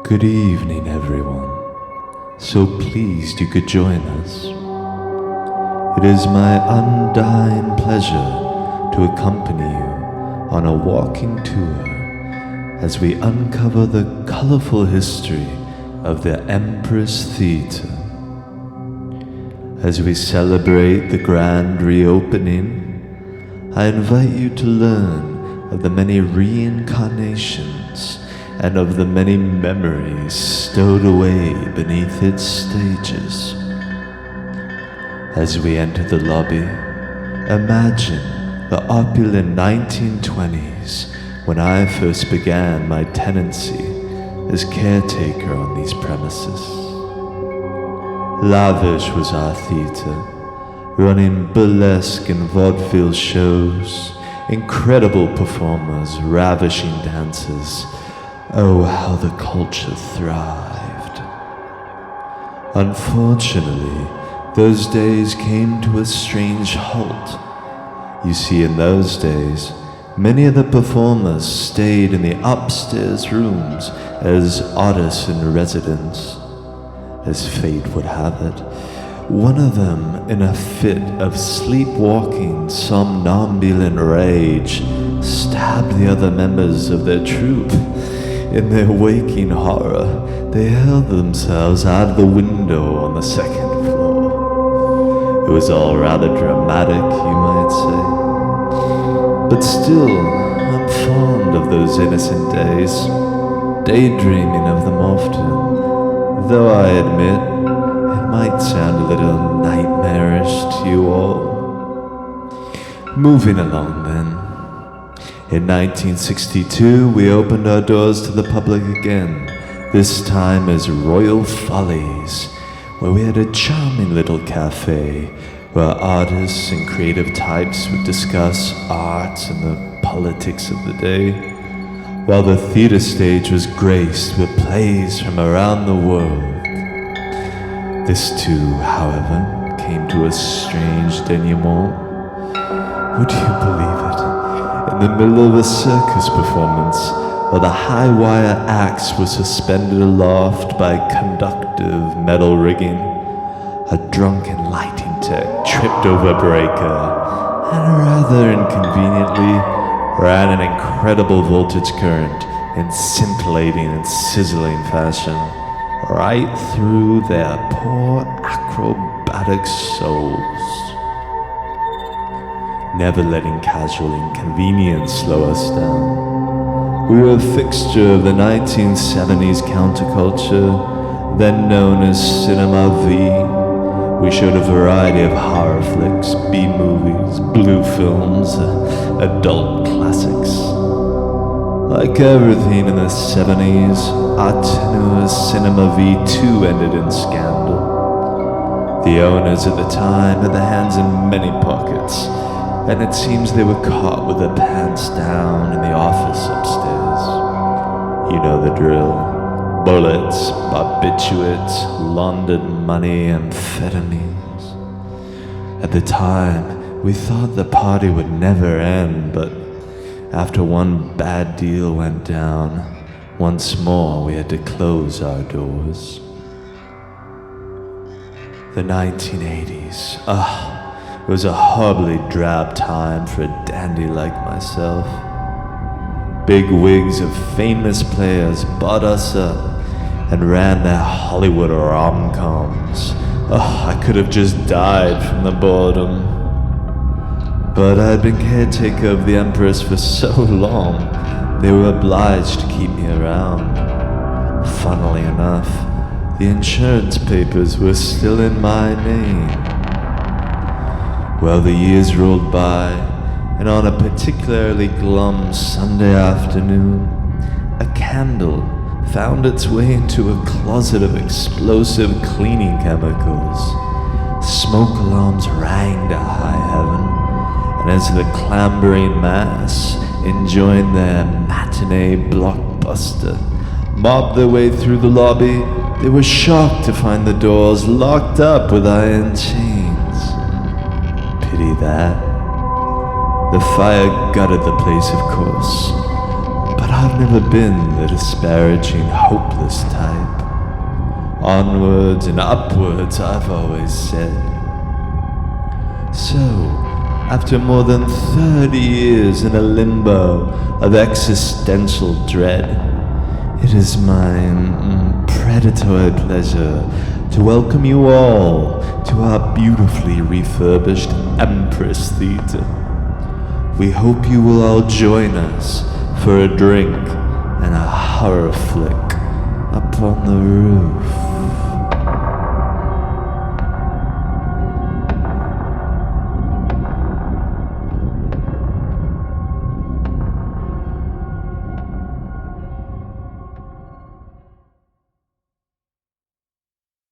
Good evening, everyone. So pleased you could join us. It is my undying pleasure to accompany you on a walking tour as we uncover the colorful history of the Empress Theatre. As we celebrate the grand reopening, I invite you to learn of the many reincarnations and of the many memories stowed away beneath its stages. As we enter the lobby, imagine the opulent 1920s when I first began my tenancy as caretaker on these premises. Lavish was our theatre, running burlesque and vaudeville shows, incredible performers, ravishing dancers. Oh, how the culture thrived. Unfortunately, those days came to a strange halt. You see, in those days, many of the performers stayed in the upstairs rooms as artists in residence. As fate would have it, one of them, in a fit of sleepwalking somnambulant rage, stabbed the other members of their troupe. In their waking horror, they hurled themselves out of the window on the second floor. It was all rather dramatic, you might say. But still, I'm fond of those innocent days, daydreaming of them often, though I admit it might sound a little nightmarish to you all. Moving along then. In 1962, we opened our doors to the public again, this time as Royal Follies, where we had a charming little cafe where artists and creative types would discuss art and the politics of the day, while the theater stage was graced with plays from around the world. This too, however, came to a strange denouement. Would you believe it? In the middle of a circus performance, while the high-wire axe was suspended aloft by conductive metal rigging, a drunken lighting tech tripped over a breaker and rather inconveniently ran an incredible voltage current in scintillating and sizzling fashion right through their poor acrobatic souls. Never letting casual inconvenience slow us down. We were a fixture of the 1970s counterculture, then known as Cinema V. We showed a variety of horror flicks, B-movies, blue films, adult classics. Like everything in the 70s, our tenuous Cinema V2 ended in scandal. The owners at the time had their hands in many pockets, and it seems they were caught with their pants down in the office upstairs. You know the drill. Bullets, barbiturates, laundered money, amphetamines. At the time, we thought the party would never end, but after one bad deal went down, once more we had to close our doors. The 1980s. It was a horribly drab time for a dandy like myself. Big wigs of famous players bought us up and ran their Hollywood rom-coms. I could have just died from the boredom. But I'd been caretaker of the Empress for so long, they were obliged to keep me around. Funnily enough, the insurance papers were still in my name. Well, the years rolled by, and on a particularly glum Sunday afternoon, a candle found its way into a closet of explosive cleaning chemicals. Smoke alarms rang to high heaven, and as the clambering mass, enjoying their matinee blockbuster, mobbed their way through the lobby, they were shocked to find the doors locked up with iron chains. Pity that. The fire gutted the place, of course, but I've never been the disparaging, hopeless type. Onwards and upwards, I've always said. So, after more than 30 years in a limbo of existential dread, it is my predatory pleasure to welcome you all to our beautifully refurbished Empress Theatre. We hope you will all join us for a drink and a horror flick up on the roof.